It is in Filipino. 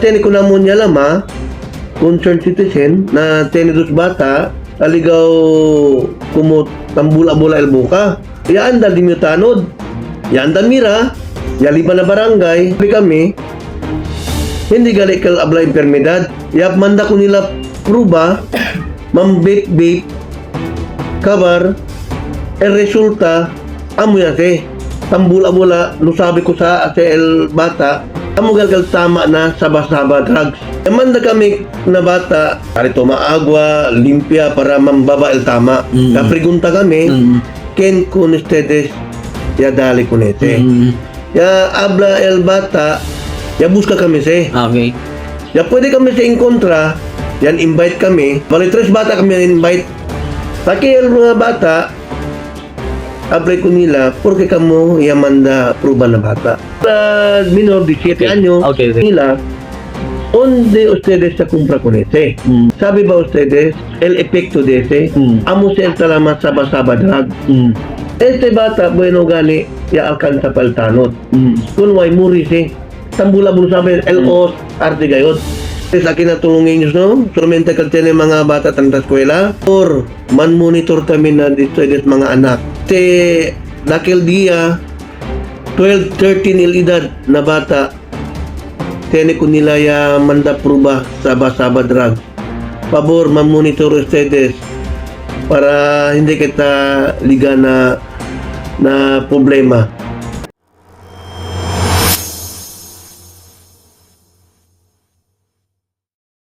Tiene ko naman niya lama, concerned citizen, na tiene dos bata, aligaw kumot tambula-bula el buka. Yaan dal dimyo yan mira, yaliba na barangay, kami, hindi gali kal abla enfermedad. Yap manda ko nila pruba, mambip-bip, kabar, resulta, amo yate. Tambula-bula, no sabi ko sa el bata, amo galgal tama na saba-saba drugs. Manda kami na bata, karito maagwa, limpia para mambaba el tama. Kapregunta kami, ken con ustedes ya dali con ese. Ya habla el bata, ya busca kami se. Okay. Ya pwede kami sa inkontra, yan invite kami. Bali 3 bata kami invite. Taki el mga bata, apply ko nila porque kamo yamanda pruba na bata. Minor de 7 años Okay. nila, ¿dónde ustedes se compra con ese? ¿Sabe ba ustedes el efecto de ese? Amo sa el talamat saba-saba drug. Este bata, bueno gali, ya alcanza pa el tanot. Kung way muri si, tambula-bula sabi, el os, arte gayot. Sa akin na tulungin nyo, no? Solamente kag tiene mga bata tanda eskwela or man-monitor kami na dito mga anak. Te, dakil dia, 12, 13 il edad na bata, tiene ko nila ya manda pruba saba-saba drug. Pabor, man-monitor ustedes para hindi kita liga na problema.